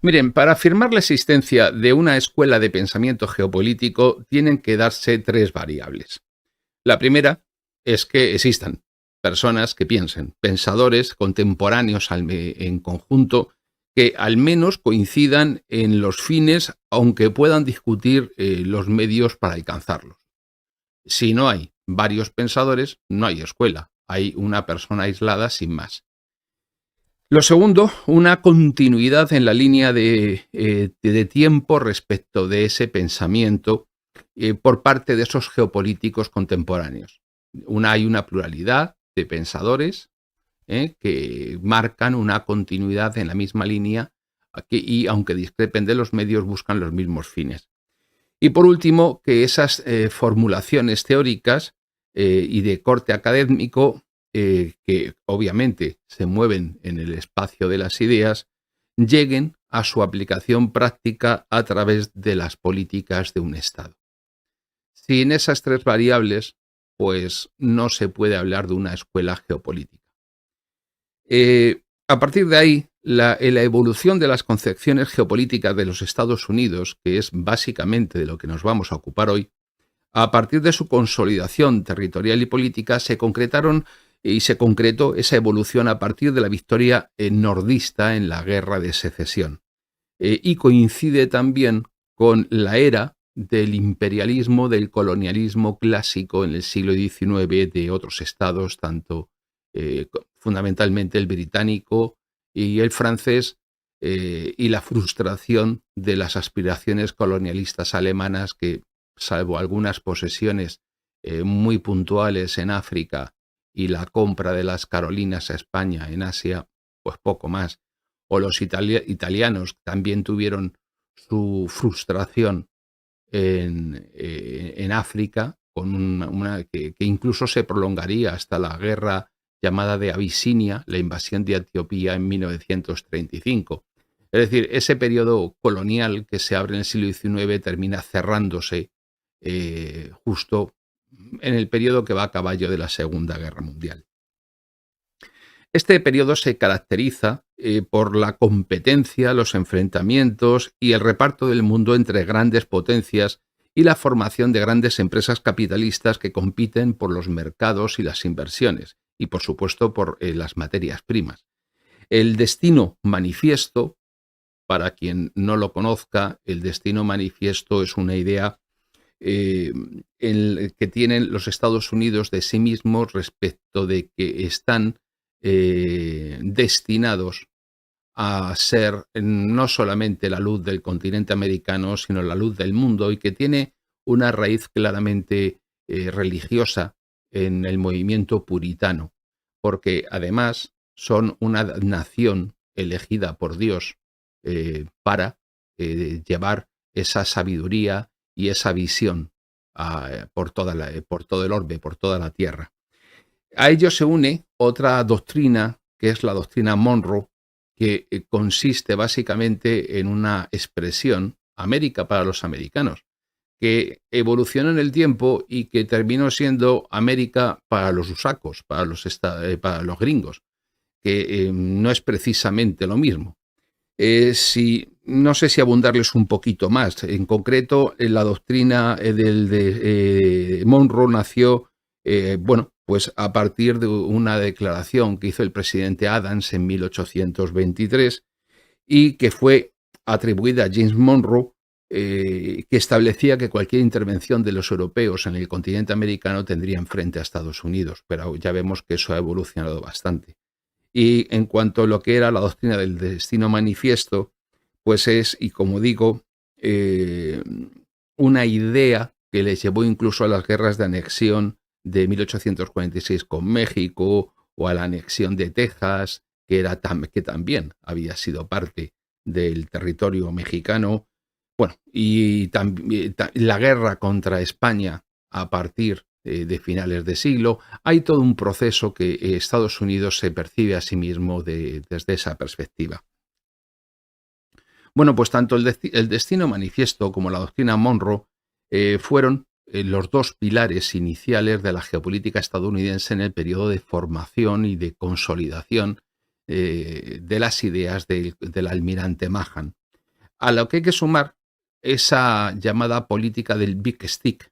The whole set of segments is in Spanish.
Miren, para afirmar la existencia de una escuela de pensamiento geopolítico tienen que darse tres variables. La primera es que existan personas que piensen, pensadores contemporáneos en conjunto, que al menos coincidan en los fines, aunque puedan discutir los medios para alcanzarlos. Si no hay varios pensadores, no hay escuela, hay una persona aislada sin más. Lo segundo, una continuidad en la línea de tiempo respecto de ese pensamiento por parte de esos geopolíticos contemporáneos. Hay una pluralidad de pensadores que marcan una continuidad en la misma línea y aunque discrepen de los medios buscan los mismos fines. Y por último, que esas formulaciones teóricas y de corte académico, que obviamente se mueven en el espacio de las ideas, lleguen a su aplicación práctica a través de las políticas de un Estado. Sin esas tres variables, pues no se puede hablar de una escuela geopolítica. A partir de ahí, la evolución de las concepciones geopolíticas de los Estados Unidos, que es básicamente de lo que nos vamos a ocupar hoy, a partir de su consolidación territorial y política, se concretó esa evolución a partir de la victoria nordista en la Guerra de Secesión. Y coincide también con la era del imperialismo, del colonialismo clásico en el siglo XIX de otros estados, tanto fundamentalmente el británico y el francés, y la frustración de las aspiraciones colonialistas alemanas que, salvo algunas posesiones muy puntuales en África y la compra de las Carolinas a España en Asia, pues poco más. O los italianos también tuvieron su frustración en África, con que incluso se prolongaría hasta la guerra llamada de Abisinia, la invasión de Etiopía en 1935. Es decir, ese periodo colonial que se abre en el siglo XIX termina cerrándose justo en el periodo que va a caballo de la Segunda Guerra Mundial. Este periodo se caracteriza por la competencia, los enfrentamientos y el reparto del mundo entre grandes potencias y la formación de grandes empresas capitalistas que compiten por los mercados y las inversiones y, por supuesto, por las materias primas. El destino manifiesto, para quien no lo conozca, el destino manifiesto es una idea que tienen los Estados Unidos de sí mismos respecto de que están destinados a ser no solamente la luz del continente americano, sino la luz del mundo, y que tiene una raíz claramente religiosa en el movimiento puritano, porque además son una nación elegida por Dios para llevar esa sabiduría y esa visión por todo el orbe, por toda la tierra. A ello se une otra doctrina, que es la doctrina Monroe, que consiste básicamente en una expresión, América para los americanos, que evolucionó en el tiempo y que terminó siendo América para los usacos, para los gringos, que no es precisamente lo mismo. No sé si abundarles un poquito más. En concreto, la doctrina de Monroe nació, pues a partir de una declaración que hizo el presidente Adams en 1823 y que fue atribuida a James Monroe, que establecía que cualquier intervención de los europeos en el continente americano tendrían frente a Estados Unidos, pero ya vemos que eso ha evolucionado bastante. Y en cuanto a lo que era la doctrina del destino manifiesto, pues es, y como digo, una idea que les llevó incluso a las guerras de anexión de 1846 con México, o a la anexión de Texas, que también había sido parte del territorio mexicano. Bueno, y también la guerra contra España a partir de finales de siglo. Hay todo un proceso que Estados Unidos se percibe a sí mismo desde esa perspectiva. Bueno, pues tanto el destino manifiesto como la doctrina Monroe fueron los dos pilares iniciales de la geopolítica estadounidense en el periodo de formación y de consolidación de las ideas del almirante Mahan. a lo que hay que sumar esa llamada política del Big Stick,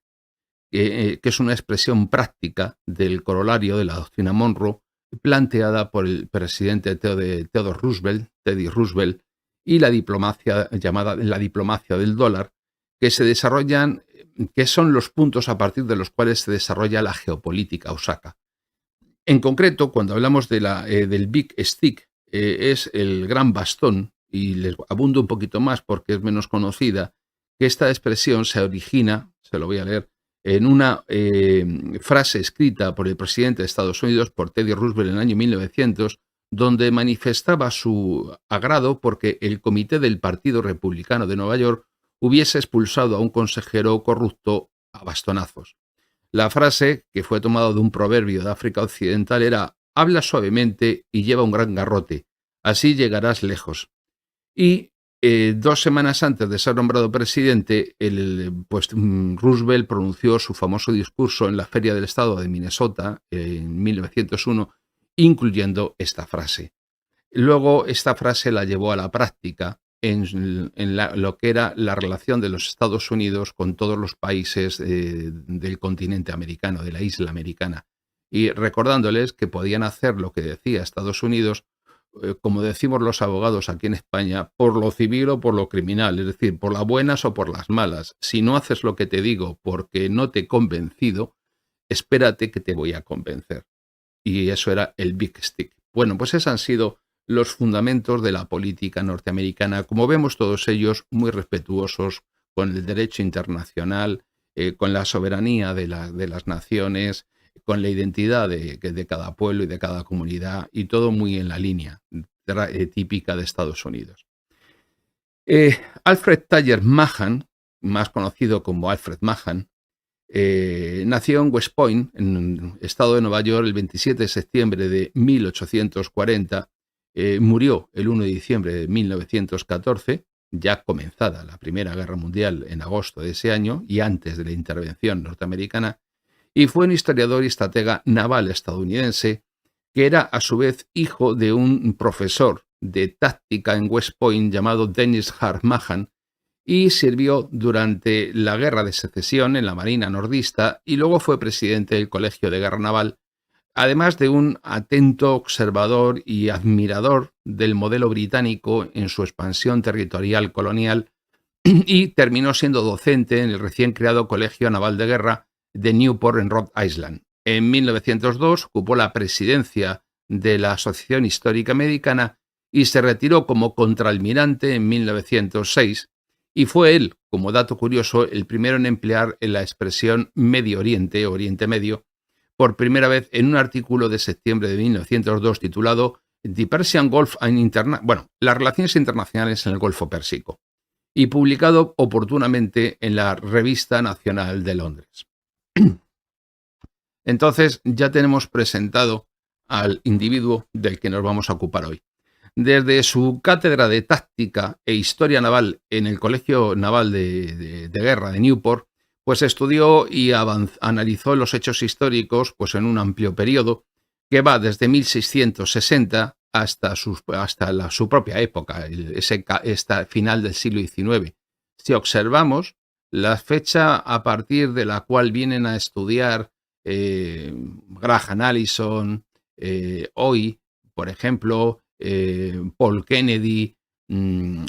que es una expresión práctica del corolario de la doctrina Monroe, planteada por el presidente Theodore Roosevelt, Teddy Roosevelt, y la diplomacia llamada la diplomacia del dólar, que se desarrollan, que son los puntos a partir de los cuales se desarrolla la geopolítica Osaka. En concreto, cuando hablamos del Big Stick, es el gran bastón, y les abundo un poquito más porque es menos conocida, que esta expresión se origina, se lo voy a leer, en una frase escrita por el presidente de Estados Unidos, por Teddy Roosevelt en el año 1900, donde manifestaba su agrado porque el comité del Partido Republicano de Nueva York hubiese expulsado a un consejero corrupto a bastonazos. La frase, que fue tomada de un proverbio de África Occidental, era: habla suavemente y lleva un gran garrote, así llegarás lejos. Y 2 semanas antes de ser nombrado presidente, Roosevelt pronunció su famoso discurso en la Feria del Estado de Minnesota en 1901, incluyendo esta frase. Luego, esta frase la llevó a la práctica en lo que era la relación de los Estados Unidos con todos los países del continente americano, de la isla americana, y recordándoles que podían hacer lo que decía Estados Unidos, como decimos los abogados aquí en España, por lo civil o por lo criminal, es decir, por las buenas o por las malas. Si no haces lo que te digo porque no te he convencido, espérate que te voy a convencer. Y eso era el Big Stick. Bueno, pues esos han sido los fundamentos de la política norteamericana, como vemos todos ellos muy respetuosos con el derecho internacional, con la soberanía de las naciones, con la identidad de cada pueblo y de cada comunidad, y todo muy en la línea típica de Estados Unidos. Alfred Thayer Mahan, más conocido como Alfred Mahan, nació en West Point, en el estado de Nueva York, el 27 de septiembre de 1840. Murió el 1 de diciembre de 1914, ya comenzada la Primera Guerra Mundial en agosto de ese año y antes de la intervención norteamericana, y fue un historiador y estratega naval estadounidense que era a su vez hijo de un profesor de táctica en West Point llamado Dennis Hart Mahan, y sirvió durante la Guerra de Secesión en la Marina nordista y luego fue presidente del Colegio de Guerra Naval, además de un atento observador y admirador del modelo británico en su expansión territorial colonial, y terminó siendo docente en el recién creado Colegio Naval de Guerra de Newport en Rhode Island. En 1902 ocupó la presidencia de la Asociación Histórica Americana y se retiró como contraalmirante en 1906, y fue él, como dato curioso, el primero en emplear la expresión Medio Oriente, Oriente Medio, por primera vez en un artículo de septiembre de 1902 titulado The Persian Gulf and las relaciones internacionales en el Golfo Pérsico, y publicado oportunamente en la Revista Nacional de Londres. Entonces ya tenemos presentado al individuo del que nos vamos a ocupar hoy. Desde su cátedra de táctica e historia naval en el Colegio Naval de Guerra de Newport, pues estudió y analizó los hechos históricos pues en un amplio periodo que va desde 1660 hasta su propia época, esta final del siglo XIX. Si observamos la fecha a partir de la cual vienen a estudiar Graham Allison, hoy, por ejemplo, Paul Kennedy, en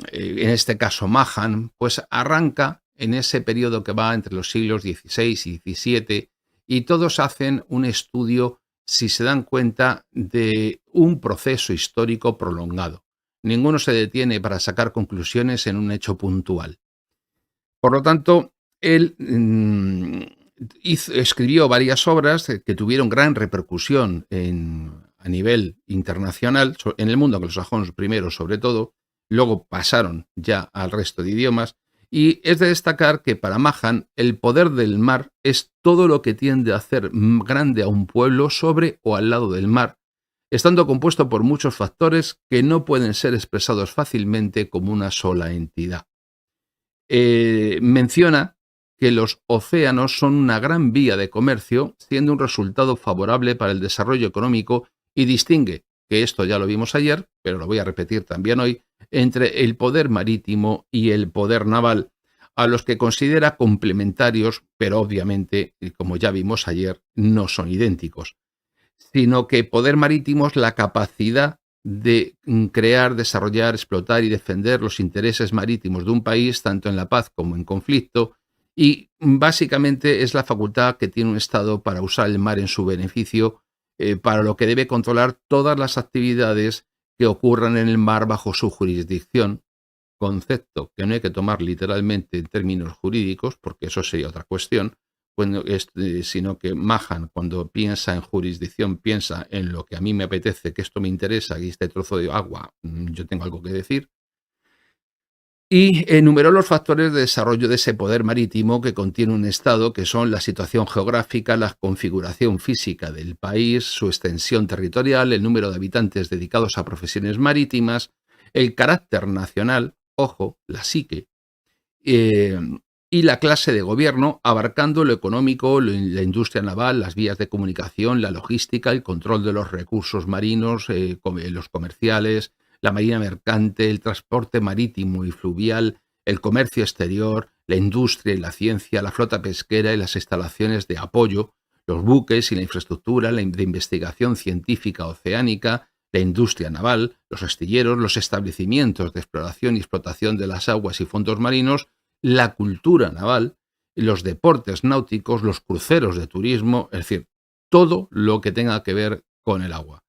este caso Mahan, pues arranca en ese periodo que va entre los siglos XVI y XVII, y todos hacen un estudio, si se dan cuenta, de un proceso histórico prolongado. Ninguno se detiene para sacar conclusiones en un hecho puntual. Por lo tanto, él escribió varias obras que tuvieron gran repercusión a nivel internacional, en el mundo anglosajón primero sobre todo, luego pasaron ya al resto de idiomas, y es de destacar que para Mahan el poder del mar es todo lo que tiende a hacer grande a un pueblo sobre o al lado del mar, estando compuesto por muchos factores que no pueden ser expresados fácilmente como una sola entidad. Menciona que los océanos son una gran vía de comercio, siendo un resultado favorable para el desarrollo económico, y distingue, que esto ya lo vimos ayer, pero lo voy a repetir también hoy, entre el poder marítimo y el poder naval, a los que considera complementarios, pero obviamente, como ya vimos ayer, no son idénticos, sino que poder marítimo es la capacidad de crear, desarrollar, explotar y defender los intereses marítimos de un país, tanto en la paz como en conflicto, y básicamente es la facultad que tiene un Estado para usar el mar en su beneficio, para lo que debe controlar todas las actividades que ocurran en el mar bajo su jurisdicción, concepto que no hay que tomar literalmente en términos jurídicos, porque eso sería otra cuestión, sino que Mahan, cuando piensa en jurisdicción, piensa en lo que a mí me apetece, que esto me interesa y este trozo de agua, yo tengo algo que decir, y enumeró los factores de desarrollo de ese poder marítimo que contiene un Estado, que son la situación geográfica, la configuración física del país, su extensión territorial, el número de habitantes dedicados a profesiones marítimas, el carácter nacional, ojo, la psique, eh, y la clase de gobierno, abarcando lo económico, la industria naval, las vías de comunicación, la logística, el control de los recursos marinos, los comerciales, la marina mercante, el transporte marítimo y fluvial, el comercio exterior, la industria y la ciencia, la flota pesquera y las instalaciones de apoyo, los buques y la infraestructura de investigación científica oceánica, la industria naval, los astilleros, los establecimientos de exploración y explotación de las aguas y fondos marinos, la cultura naval, los deportes náuticos, los cruceros de turismo, es decir, todo lo que tenga que ver con el agua.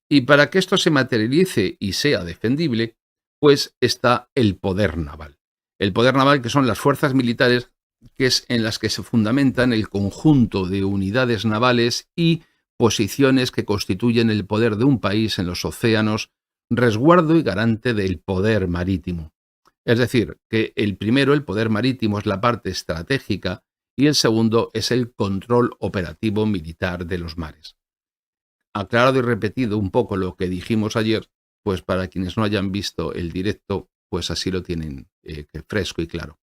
Y para que esto se materialice y sea defendible, pues está el poder naval. El poder naval, que son las fuerzas militares, que es en las que se fundamentan el conjunto de unidades navales y posiciones que constituyen el poder de un país en los océanos, resguardo y garante del poder marítimo. Es decir, que el primero, el poder marítimo, es la parte estratégica y el segundo es el control operativo militar de los mares. Aclarado y repetido un poco lo que dijimos ayer, pues para quienes no hayan visto el directo, pues así lo tienen fresco y claro.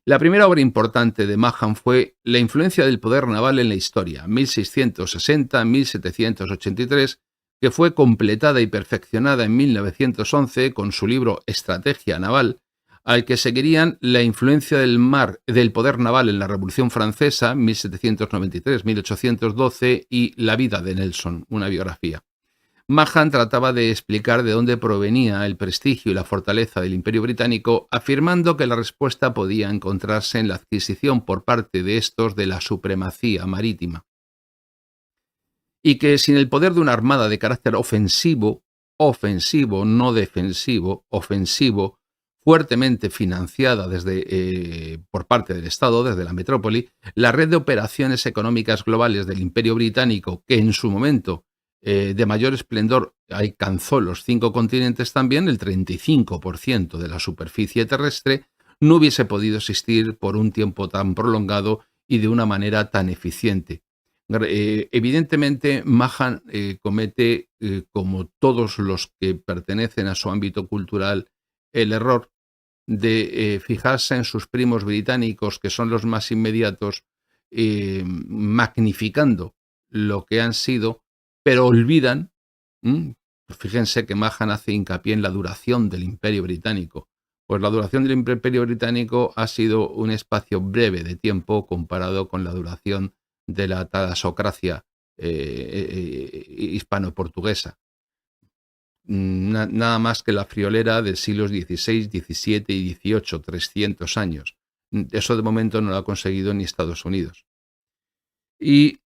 La primera obra importante de Mahan fue La influencia del poder naval en la historia, 1660-1783, que fue completada y perfeccionada en 1911 con su libro Estrategia Naval, al que seguirían la influencia del poder naval en la Revolución Francesa, 1793-1812, y La vida de Nelson, una biografía. Mahan trataba de explicar de dónde provenía el prestigio y la fortaleza del Imperio Británico, afirmando que la respuesta podía encontrarse en la adquisición por parte de estos de la supremacía marítima, y que sin el poder de una armada de carácter ofensivo, no defensivo, ofensivo, fuertemente financiada por parte del Estado, desde la metrópoli, la red de operaciones económicas globales del Imperio Británico, que en su momento de mayor esplendor alcanzó los 5 continentes también, el 35% de la superficie terrestre, no hubiese podido existir por un tiempo tan prolongado y de una manera tan eficiente. Evidentemente, Mahan comete, como todos los que pertenecen a su ámbito cultural, el error de fijarse en sus primos británicos, que son los más inmediatos, magnificando lo que han sido, pero olvidan, fíjense que Mahan hace hincapié en la duración del Imperio Británico. Pues la duración del Imperio Británico ha sido un espacio breve de tiempo comparado con la duración de la talasocracia hispano-portuguesa. Nada más que la friolera de siglos XVI, XVII y XVIII, 300 años. Eso de momento no lo ha conseguido ni Estados Unidos. Y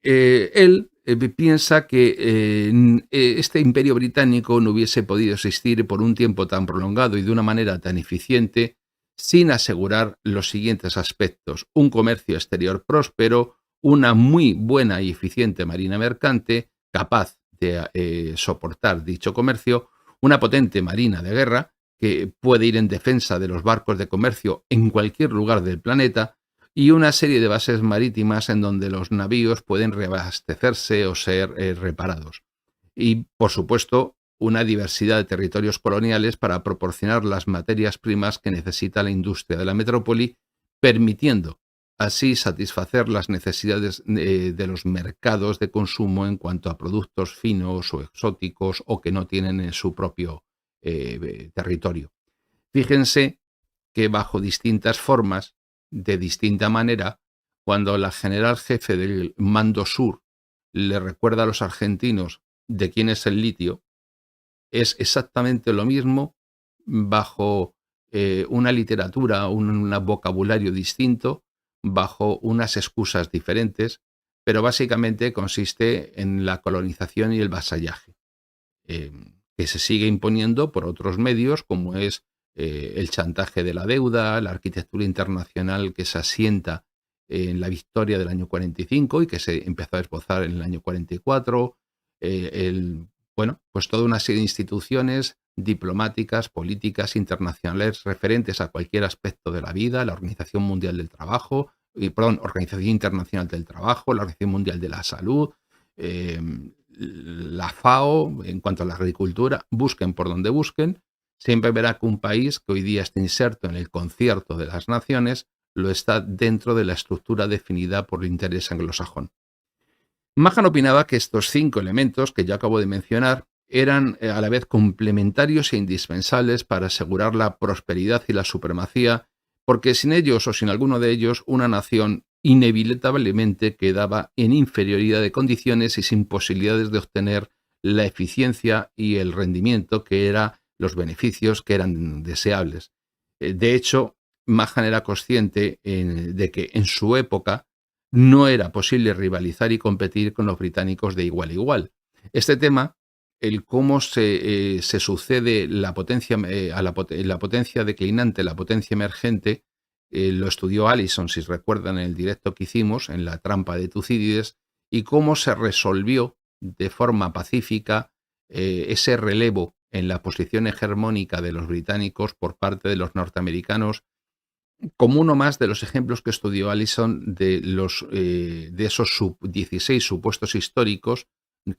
él piensa que este imperio británico no hubiese podido existir por un tiempo tan prolongado y de una manera tan eficiente sin asegurar los siguientes aspectos: un comercio exterior próspero, una muy buena y eficiente marina mercante, capaz de soportar dicho comercio, una potente marina de guerra que puede ir en defensa de los barcos de comercio en cualquier lugar del planeta, y una serie de bases marítimas en donde los navíos pueden reabastecerse o ser reparados. Y, por supuesto, una diversidad de territorios coloniales para proporcionar las materias primas que necesita la industria de la metrópoli, permitiendo así satisfacer las necesidades de los mercados de consumo en cuanto a productos finos o exóticos o que no tienen en su propio territorio. Fíjense que bajo distintas formas, de distinta manera, cuando la general jefe del Mando Sur le recuerda a los argentinos de quién es el litio, es exactamente lo mismo bajo una literatura, un vocabulario distinto, bajo unas excusas diferentes, pero básicamente consiste en la colonización y el vasallaje, que se sigue imponiendo por otros medios, como es el chantaje de la deuda, la arquitectura internacional que se asienta en la victoria del año 45 y que se empezó a esbozar en el año 44, bueno, pues toda una serie de instituciones diplomáticas, políticas, internacionales referentes a cualquier aspecto de la vida, la Organización Mundial del Trabajo, Organización Internacional del Trabajo, la Organización Mundial de la Salud, la FAO, en cuanto a la agricultura, busquen por donde busquen, siempre verá que un país que hoy día está inserto en el concierto de las naciones lo está dentro de la estructura definida por el interés anglosajón. Mahan opinaba que estos 5 elementos que yo acabo de mencionar eran a la vez complementarios e indispensables para asegurar la prosperidad y la supremacía, porque sin ellos o sin alguno de ellos una nación inevitablemente quedaba en inferioridad de condiciones y sin posibilidades de obtener la eficiencia y el rendimiento que eran los beneficios que eran deseables. De hecho, Mahan era consciente de que en su época no era posible rivalizar y competir con los británicos de igual a igual. Este tema, el cómo se sucede la potencia, la potencia declinante, la potencia emergente, lo estudió Allison, si recuerdan, en el directo que hicimos, en la trampa de Tucídides, y cómo se resolvió de forma pacífica ese relevo en la posición hegemónica de los británicos por parte de los norteamericanos, como uno más de los ejemplos que estudió Allison de esos 16 supuestos históricos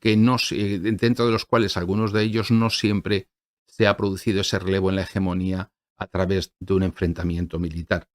que dentro de los cuales algunos de ellos no siempre se ha producido ese relevo en la hegemonía a través de un enfrentamiento militar.